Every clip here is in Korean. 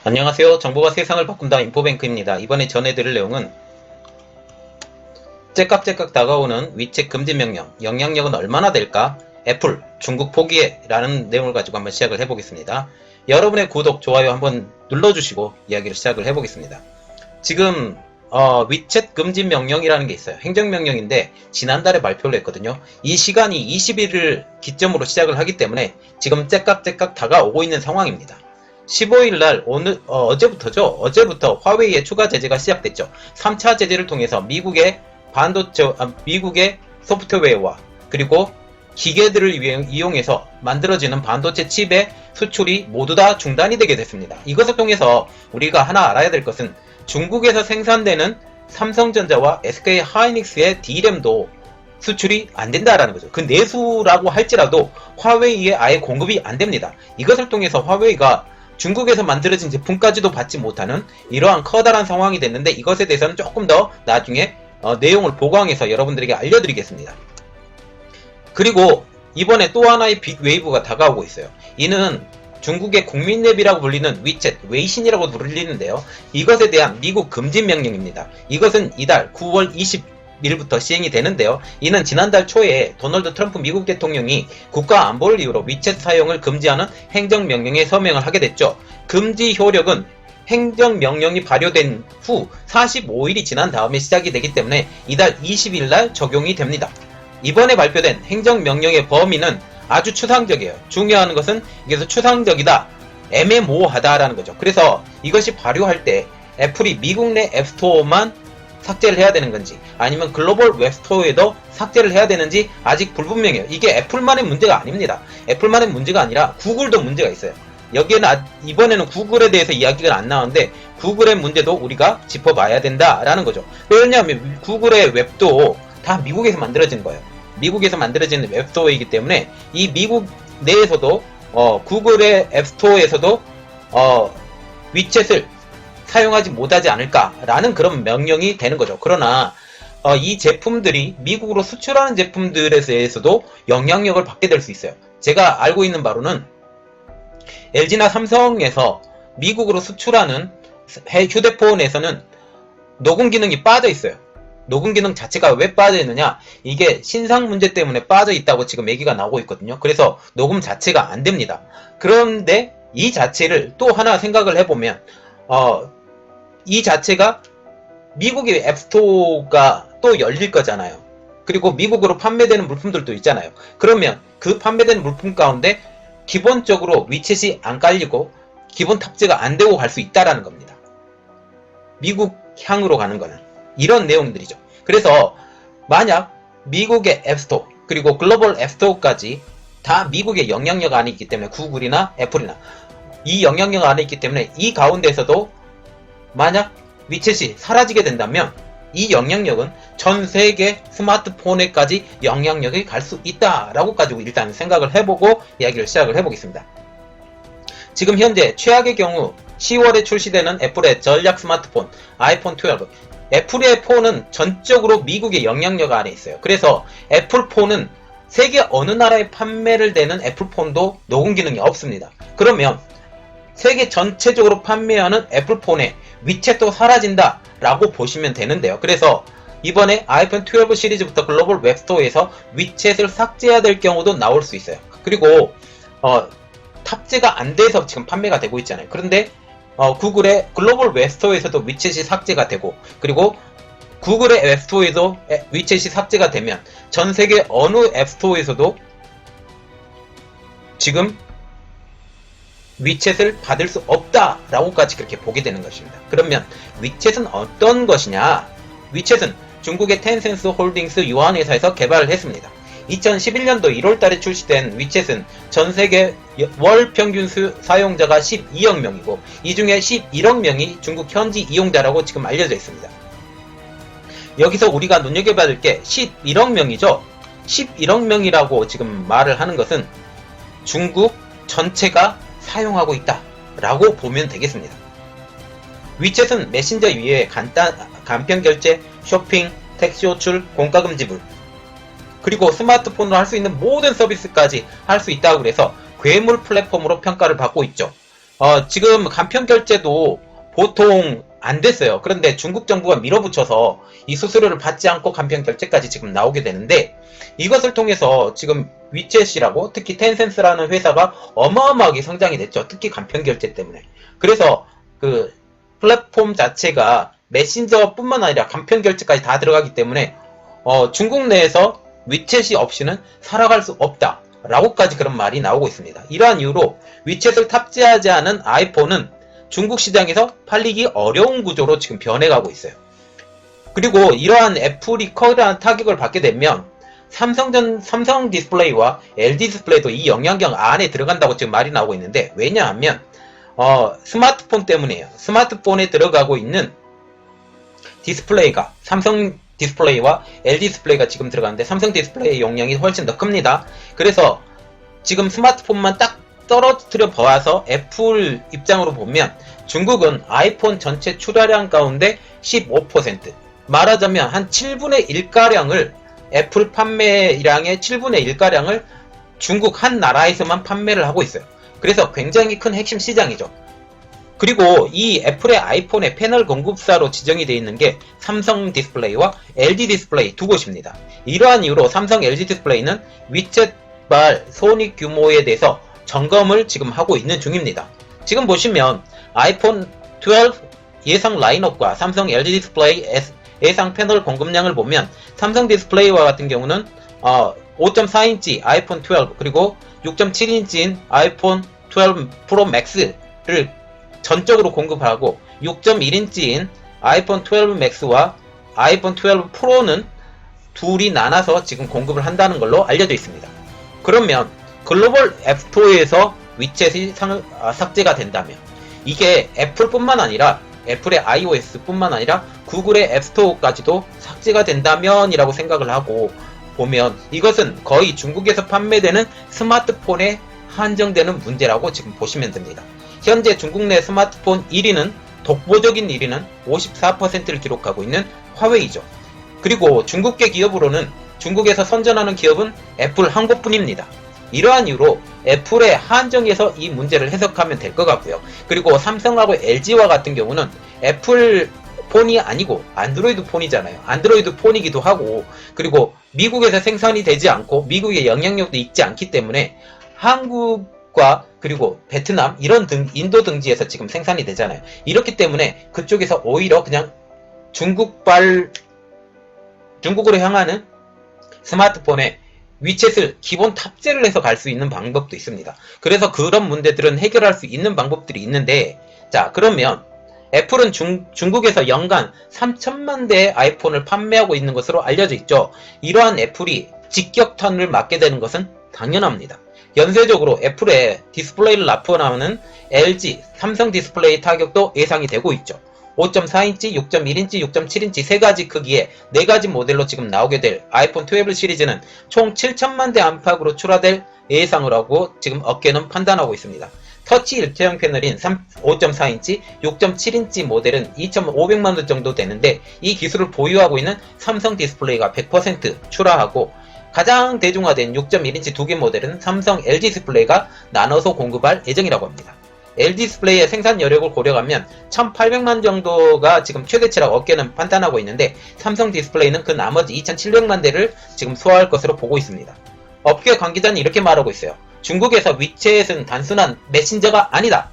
안녕하세요. 정보가 세상을 바꾼다 인포뱅크입니다. 이번에 전해드릴 내용은 째깍째깍 다가오는 위챗 금지 명령, 영향력은 얼마나 될까? 애플, 중국 포기해 라는 내용을 가지고 한번 시작을 해보겠습니다. 여러분의 구독, 좋아요 한번 눌러주시고 이야기를 시작을 해보겠습니다. 지금 위챗 금지 명령이라는 게 있어요. 행정명령인데 지난달에 발표를 했거든요. 이 시간이 20일을 기점으로 시작을 하기 때문에 지금 째깍째깍 다가오고 있는 상황입니다. 15일날 어제부터죠. 어제부터 화웨이의 추가 제재가 시작됐죠. 3차 제재를 통해서 미국의 미국의 소프트웨어와 그리고 기계들을 이용해서 만들어지는 반도체 칩의 수출이 모두 다 중단이 되게 됐습니다. 이것을 통해서 우리가 하나 알아야 될 것은 중국에서 생산되는 삼성전자와 SK 하이닉스의 D램도 수출이 안 된다라는 거죠. 그 내수라고 할지라도 화웨이에 아예 공급이 안 됩니다. 이것을 통해서 화웨이가 중국에서 만들어진 제품까지도 받지 못하는 이러한 커다란 상황이 됐는데, 이것에 대해서는 조금 더 나중에 내용을 보강해서 여러분들에게 알려드리겠습니다. 그리고 이번에 또 하나의 빅 웨이브가 다가오고 있어요. 이는 중국의 국민랩이라고 불리는 위챗, 웨이신이라고 불리는데요. 이것에 대한 미국 금지 명령입니다. 이것은 이달 9월 20일부터 시행이 되는데요. 이는 지난달 초에 도널드 트럼프 미국 대통령이 국가 안보를 이유로 위챗 사용을 금지하는 행정명령에 서명을 하게 됐죠. 금지 효력은 행정명령이 발효된 후 45일이 지난 다음에 시작이 되기 때문에 이달 20일날 적용이 됩니다. 이번에 발표된 행정명령의 범위는 아주 추상적이에요. 중요한 것은 이게서 추상적이다, 애매모호하다라는 거죠. 그래서 이것이 발효할 때 애플이 미국 내 앱스토어만 삭제를 해야 되는 건지 아니면 글로벌 웹스토어에도 삭제를 해야 되는지 아직 불분명해요. 이게 애플만의 문제가 아닙니다. 애플만의 문제가 아니라 구글도 문제가 있어요. 여기에는 이번에는 구글에 대해서 이야기가 안 나오는데 구글의 문제도 우리가 짚어봐야 된다라는 거죠. 왜냐하면 구글의 웹도 다 미국에서 만들어진 거예요. 미국에서 만들어지는 웹스토어이기 때문에 이 미국 내에서도 구글의 앱스토어에서도 위챗을 사용하지 못하지 않을까라는 그런 명령이 되는 거죠. 그러나 이 제품들이 미국으로 수출하는 제품들에 대해서도 영향력을 받게 될 수 있어요. 제가 알고 있는 바로는 LG나 삼성에서 미국으로 수출하는 휴대폰에서는 녹음 기능이 빠져 있어요. 녹음 기능 자체가 왜 빠져 있느냐? 이게 신상 문제 때문에 빠져 있다고 지금 얘기가 나오고 있거든요. 그래서 녹음 자체가 안 됩니다. 그런데 이 자체를 또 하나 생각을 해보면 이 자체가 미국의 앱스토어가 또 열릴 거잖아요. 그리고 미국으로 판매되는 물품들도 있잖아요. 그러면 그 판매되는 물품 가운데 기본적으로 위챗이 안 깔리고 기본 탑재가 안 되고 갈 수 있다라는 겁니다. 미국 향으로 가는 거는 이런 내용들이죠. 그래서 만약 미국의 앱스토어 그리고 글로벌 앱스토어까지 다 미국의 영향력 안에 있기 때문에 구글이나 애플이나 이 영향력 안에 있기 때문에 이 가운데서도 만약 위챗이 사라지게 된다면 이 영향력은 전 세계 스마트폰에까지 영향력이 갈 수 있다라고 가지고 일단 생각을 해보고 이야기를 시작을 해보겠습니다. 지금 현재 최악의 경우 10월에 출시되는 애플의 전략 스마트폰 아이폰 12, 애플의 폰은 전적으로 미국의 영향력 아래 있어요. 그래서 애플폰은 세계 어느 나라에 판매를 되는 애플폰도 녹음 기능이 없습니다. 그러면 세계 전체적으로 판매하는 애플폰에 위챗도 사라진다 라고 보시면 되는데요. 그래서 이번에 아이폰 12 시리즈부터 글로벌 웹스토어에서 위챗을 삭제해야 될 경우도 나올 수 있어요. 그리고 탑재가 안 돼서 지금 판매가 되고 있잖아요. 그런데 구글의 글로벌 웹스토어에서도 위챗이 삭제가 되고, 그리고 구글의 앱스토어에도 위챗이 삭제가 되면 전 세계 어느 앱스토어에서도 지금 위챗을 받을 수 없다라고까지 그렇게 보게 되는 것입니다. 그러면 위챗은 어떤 것이냐? 위챗은 중국의 텐센스 홀딩스 유한 회사에서 개발을 했습니다. 2011년도 1월달에 출시된 위챗은 전세계 월 평균 사용자가 12억 명이고 이 중에 11억 명이 중국 현지 이용자라고 지금 알려져 있습니다. 여기서 우리가 눈여겨봐야 될 게 11억 명이죠. 11억 명이라고 지금 말을 하는 것은 중국 전체가 사용하고 있다 라고 보면 되겠습니다. 위챗은 메신저 위에 간편 결제, 쇼핑, 택시 호출, 공과금 지불, 그리고 스마트폰으로 할 수 있는 모든 서비스까지 할 수 있다고 그래서 괴물 플랫폼으로 평가를 받고 있죠. 지금 간편 결제도 보통 안 됐어요. 그런데 중국 정부가 밀어붙여서 이 수수료를 받지 않고 간편 결제까지 지금 나오게 되는데, 이것을 통해서 지금 위챗이라고, 특히 텐센스라는 회사가 어마어마하게 성장이 됐죠. 특히 간편 결제 때문에. 그래서 그 플랫폼 자체가 메신저뿐만 아니라 간편 결제까지 다 들어가기 때문에 중국 내에서 위챗이 없이는 살아갈 수 없다 라고까지 그런 말이 나오고 있습니다. 이러한 이유로 위챗을 탑재하지 않은 아이폰은 중국 시장에서 팔리기 어려운 구조로 지금 변해가고 있어요. 그리고 이러한 애플이 커다란 타격을 받게 되면 삼성 디스플레이와 LG 디스플레이도 이 영향력 안에 들어간다고 지금 말이 나오고 있는데, 왜냐하면 스마트폰 때문이에요. 스마트폰에 들어가고 있는 디스플레이가 삼성 디스플레이와 LG 디스플레이가 지금 들어가는데, 삼성 디스플레이의 용량이 훨씬 더 큽니다. 그래서 지금 스마트폰만 딱 떨어뜨려 보아서 애플 입장으로 보면 중국은 아이폰 전체 출하량 가운데 15%, 말하자면 한 7분의 1가량을, 애플 판매량의 7분의 1가량을 중국 한 나라에서만 판매를 하고 있어요. 그래서 굉장히 큰 핵심 시장이죠. 그리고 이 애플의 아이폰의 패널 공급사로 지정이 되어 있는 게 삼성 디스플레이와 LG 디스플레이 두 곳입니다. 이러한 이유로 삼성 LG 디스플레이는 위챗발 손익 규모에 대해서 점검을 지금 하고 있는 중입니다. 지금 보시면 아이폰 12 예상 라인업과 삼성 LG 디스플레이 예상 패널 공급량을 보면, 삼성 디스플레이와 같은 경우는 5.4인치 아이폰 12 그리고 6.7인치인 아이폰 12 프로 맥스를 전적으로 공급하고, 6.1인치인 아이폰 12 맥스와 아이폰 12 프로는 둘이 나눠서 지금 공급을 한다는 걸로 알려져 있습니다. 그러면 글로벌 앱스토어에서 위챗이 삭제가 된다면, 이게 애플뿐만 아니라 애플의 iOS 뿐만 아니라 구글의 앱스토어까지도 삭제가 된다면 이라고 생각을 하고 보면, 이것은 거의 중국에서 판매되는 스마트폰에 한정되는 문제라고 지금 보시면 됩니다. 현재 중국 내 스마트폰 1위는, 독보적인 1위는 54%를 기록하고 있는 화웨이죠. 그리고 중국계 기업으로는 중국에서 선전하는 기업은 애플 한 곳뿐입니다. 이러한 이유로 애플의 한정에서 이 문제를 해석하면 될 것 같고요. 그리고 삼성하고 LG와 같은 경우는 애플 폰이 아니고 안드로이드 폰이잖아요. 안드로이드 폰이기도 하고, 그리고 미국에서 생산이 되지 않고 미국의 영향력도 있지 않기 때문에 한국과 그리고 베트남 이런 인도 등지에서 지금 생산이 되잖아요. 이렇기 때문에 그쪽에서 오히려 그냥 중국으로 향하는 스마트폰에 위챗을 기본 탑재를 해서 갈 수 있는 방법도 있습니다. 그래서 그런 문제들은 해결할 수 있는 방법들이 있는데, 자, 그러면 애플은 중국에서 연간 3천만 대의 아이폰을 판매하고 있는 것으로 알려져 있죠. 이러한 애플이 직격탄을 맞게 되는 것은 당연합니다. 연쇄적으로 애플의 디스플레이를 납품하는 LG, 삼성 디스플레이 타격도 예상이 되고 있죠. 5.4인치, 6.1인치, 6.7인치 세 가지 크기의 네 가지 모델로 지금 나오게 될 아이폰 12 시리즈는 총 7천만 대 안팎으로 출하될 예상을 하고 지금 업계는 판단하고 있습니다. 터치 일체형 패널인 5.4인치, 6.7인치 모델은 2,500만 원 정도 되는데, 이 기술을 보유하고 있는 삼성 디스플레이가 100% 출하하고, 가장 대중화된 6.1인치 두 개 모델은 삼성 LG 디스플레이가 나눠서 공급할 예정이라고 합니다. LG 디스플레이의 생산 여력을 고려하면 1,800만 정도가 지금 최대치라고 업계는 판단하고 있는데, 삼성 디스플레이는 그 나머지 2,700만 대를 지금 소화할 것으로 보고 있습니다. 업계 관계자는 이렇게 말하고 있어요. 중국에서 위챗은 단순한 메신저가 아니다.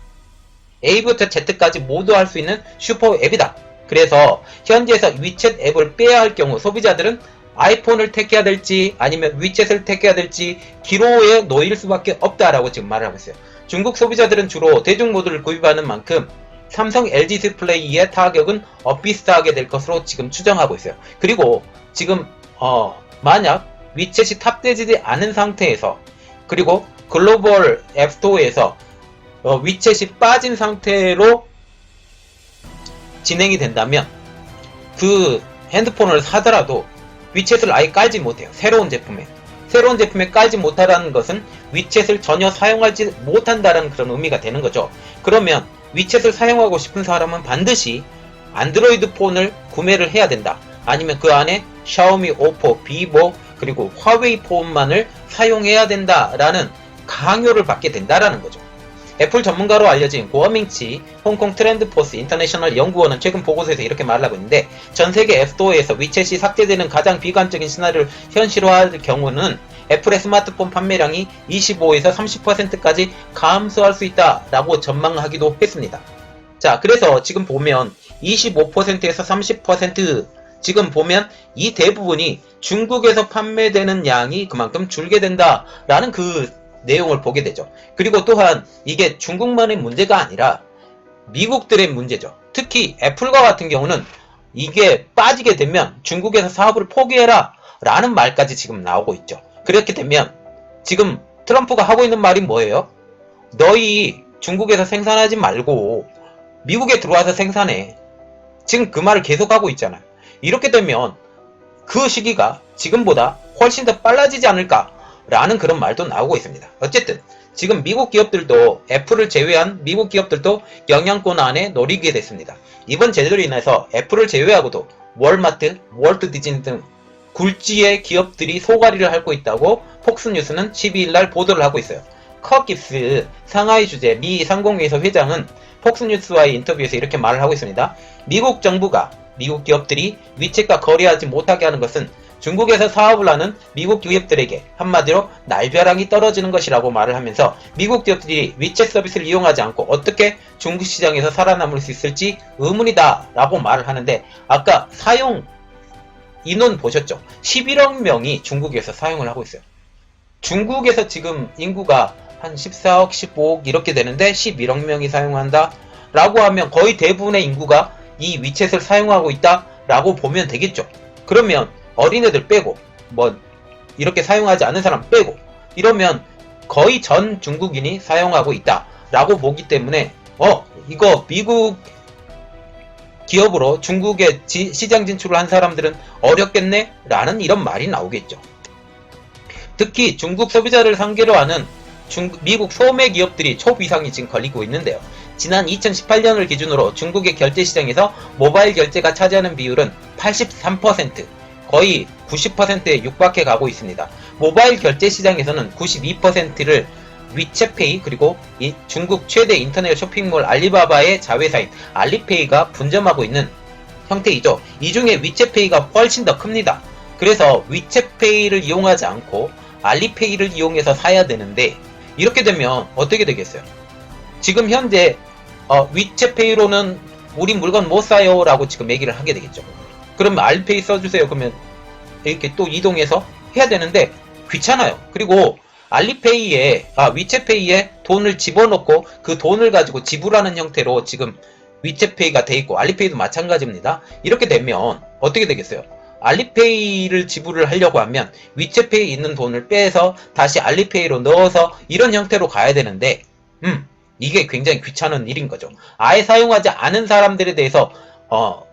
A부터 Z까지 모두 할 수 있는 슈퍼 앱이다. 그래서 현지에서 위챗 앱을 빼야 할 경우 소비자들은 아이폰을 택해야 될지 아니면 위챗을 택해야 될지 기로에 놓일 수밖에 없다라고 지금 말을 하고 있어요. 중국 소비자들은 주로 대중 모드를 구입하는 만큼 삼성 LG 디스플레이의 타격은 비슷하게 될 것으로 지금 추정하고 있어요. 그리고 지금 만약 위챗이 탑재되지 않은 상태에서, 그리고 글로벌 앱스토어에서 위챗이 빠진 상태로 진행이 된다면, 그 핸드폰을 사더라도 위챗을 아예 깔지 못해요. 새로운 제품에 깔지 못하다는 것은 위챗을 전혀 사용하지 못한다는 그런 의미가 되는 거죠. 그러면 위챗을 사용하고 싶은 사람은 반드시 안드로이드 폰을 구매를 해야 된다. 아니면 그 안에 샤오미, 오포, 비보, 그리고 화웨이 폰만을 사용해야 된다라는 강요를 받게 된다라는 거죠. 애플 전문가로 알려진 고어밍치 홍콩 트렌드포스 인터내셔널 연구원은 최근 보고서에서 이렇게 말하고 있는데, 전 세계 앱스토어에서 위챗이 삭제되는 가장 비관적인 시나리오를 현실화할 경우는 애플의 스마트폰 판매량이 25에서 30%까지 감소할 수 있다라고 전망하기도 했습니다. 자, 그래서 지금 보면 25%에서 30% 지금 보면 이 대부분이 중국에서 판매되는 양이 그만큼 줄게 된다라는 그 내용을 보게 되죠. 그리고 또한 이게 중국만의 문제가 아니라 미국들의 문제죠. 특히 애플과 같은 경우는 이게 빠지게 되면 중국에서 사업을 포기해라 라는 말까지 지금 나오고 있죠. 그렇게 되면 지금 트럼프가 하고 있는 말이 뭐예요? 너희 중국에서 생산하지 말고 미국에 들어와서 생산해. 지금 그 말을 계속하고 있잖아요. 이렇게 되면 그 시기가 지금보다 훨씬 더 빨라지지 않을까라는 그런 말도 나오고 있습니다. 어쨌든 지금 미국 기업들도, 애플을 제외한 미국 기업들도 영향권 안에 놓이게 됐습니다. 이번 제재로 인해서 애플을 제외하고도 월마트, 월트 디즈니 등 굴지의 기업들이 소가리를 앓고 있다고 폭스뉴스는 12일날 보도를 하고 있어요. 컷 깁스 상하이 주재 미 상공회의소 회장은 폭스뉴스와의 인터뷰에서 이렇게 말을 하고 있습니다. 미국 정부가 미국 기업들이 위챗과 거래하지 못하게 하는 것은 중국에서 사업을 하는 미국 기업들에게 한마디로 날벼락이 떨어지는 것이라고 말을 하면서, 미국 기업들이 위챗 서비스를 이용하지 않고 어떻게 중국 시장에서 살아남을 수 있을지 의문이다 라고 말을 하는데, 아까 사용 인원 보셨죠? 11억 명이 중국에서 사용을 하고 있어요. 중국에서 지금 인구가 한 14억, 15억 이렇게 되는데 11억 명이 사용한다 라고 하면 거의 대부분의 인구가 이 위챗을 사용하고 있다 라고 보면 되겠죠. 그러면 어린애들 빼고 뭐 이렇게 사용하지 않은 사람 빼고 이러면 거의 전 중국인이 사용하고 있다 라고 보기 때문에 이거 미국 기업으로 중국에 시장 진출을 한 사람들은 어렵겠네 라는 이런 말이 나오겠죠. 특히 중국 소비자를 상대로 하는 미국 소매 기업들이 초비상이 지금 걸리고 있는데요. 지난 2018년을 기준으로 중국의 결제 시장에서 모바일 결제가 차지하는 비율은 83%, 거의 90%에 육박해 가고 있습니다. 모바일 결제 시장에서는 92%를 위챗페이, 그리고 이 중국 최대 인터넷 쇼핑몰 알리바바의 자회사인 알리페이가 분점하고 있는 형태이죠. 이 중에 위챗페이가 훨씬 더 큽니다. 그래서 위챗페이를 이용하지 않고 알리페이를 이용해서 사야 되는데, 이렇게 되면 어떻게 되겠어요? 지금 현재 위챗페이로는 우리 물건 못 사요 라고 지금 얘기를 하게 되겠죠. 그러면 알리페이 써주세요. 그러면 이렇게 또 이동해서 해야 되는데 귀찮아요. 그리고 위챗페이에 돈을 집어넣고 그 돈을 가지고 지불하는 형태로 지금 위챗페이가 돼 있고, 알리페이도 마찬가지입니다. 이렇게 되면 어떻게 되겠어요? 알리페이를 지불을 하려고 하면 위챗페이에 있는 돈을 빼서 다시 알리페이로 넣어서 이런 형태로 가야 되는데, 이게 굉장히 귀찮은 일인 거죠. 아예 사용하지 않은 사람들에 대해서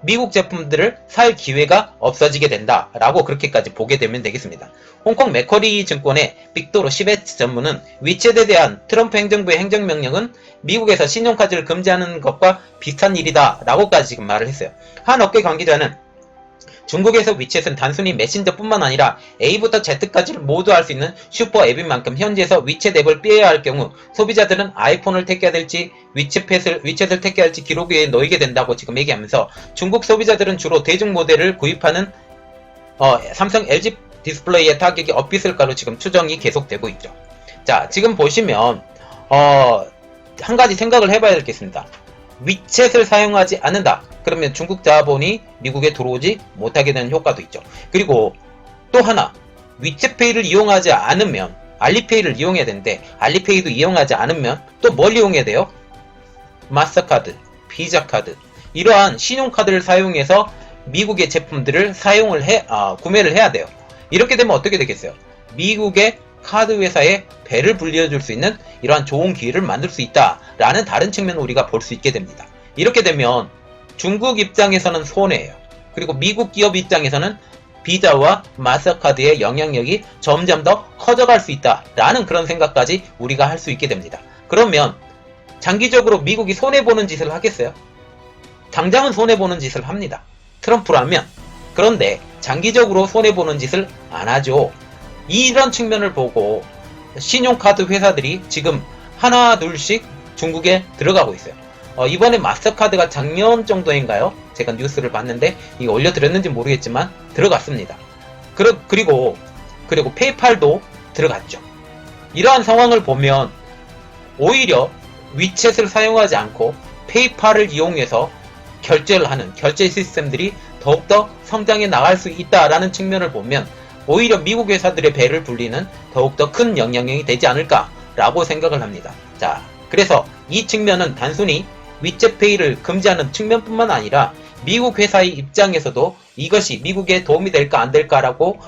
미국 제품들을 살 기회가 없어지게 된다라고 그렇게까지 보게 되면 되겠습니다. 홍콩 맥쿼리 증권의 빅토르 시베츠 전무는 위챗에 대한 트럼프 행정부의 행정명령은 미국에서 신용카드를 금지하는 것과 비슷한 일이다 라고까지 지금 말을 했어요. 한 업계 관계자는 중국에서 위챗은 단순히 메신저뿐만 아니라 A부터 Z까지를 모두 할 수 있는 슈퍼 앱인 만큼 현지에서 위챗 앱을 빼야 할 경우 소비자들은 아이폰을 택해야 될지 위챗을 택해야 할지 기로기에 놓이게 된다고 지금 얘기하면서, 중국 소비자들은 주로 대중 모델을 구입하는 삼성 LG 디스플레이의 타격이 엇비슬까로 지금 추정이 계속되고 있죠. 자, 지금 보시면 한 가지 생각을 해봐야 되겠습니다. 위챗을 사용하지 않는다. 그러면 중국 자본이 미국에 들어오지 못하게 되는 효과도 있죠. 그리고 또 하나, 위챗페이를 이용하지 않으면 알리페이를 이용해야 되는데, 알리페이도 이용하지 않으면 또 뭘 이용해야 돼요? 마스터카드, 비자카드, 이러한 신용카드를 사용해서 미국의 제품들을 구매를 해야 돼요. 이렇게 되면 어떻게 되겠어요? 미국의 카드 회사에 배를 불려줄 수 있는 이러한 좋은 기회를 만들 수 있다라는 다른 측면을 우리가 볼 수 있게 됩니다. 이렇게 되면 중국 입장에서는 손해예요. 그리고 미국 기업 입장에서는 비자와 마스터카드의 영향력이 점점 더 커져갈 수 있다라는 그런 생각까지 우리가 할 수 있게 됩니다. 그러면 장기적으로 미국이 손해보는 짓을 하겠어요? 당장은 손해보는 짓을 합니다. 트럼프라면. 그런데 장기적으로 손해보는 짓을 안 하죠. 이런 측면을 보고 신용카드 회사들이 지금 하나 둘씩 중국에 들어가고 있어요. 이번에 마스터카드가 작년 정도인가요? 제가 뉴스를 봤는데 이거 올려드렸는지 모르겠지만 들어갔습니다. 그리고 페이팔도 들어갔죠. 이러한 상황을 보면 오히려 위챗을 사용하지 않고 페이팔을 이용해서 결제를 하는 결제 시스템들이 더욱더 성장해 나갈 수 있다라는 측면을 보면 오히려 미국 회사들의 배를 불리는 더욱더 큰 영향력이 되지 않을까라고 생각을 합니다. 자, 그래서 이 측면은 단순히 위챗페이를 금지하는 측면뿐만 아니라 미국 회사의 입장에서도 이것이 미국에 도움이 될까 안 될까라고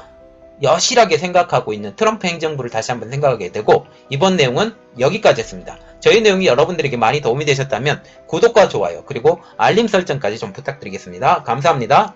여실하게 생각하고 있는 트럼프 행정부를 다시 한번 생각하게 되고, 이번 내용은 여기까지였습니다. 저희 내용이 여러분들에게 많이 도움이 되셨다면 구독과 좋아요 그리고 알림 설정까지 좀 부탁드리겠습니다. 감사합니다.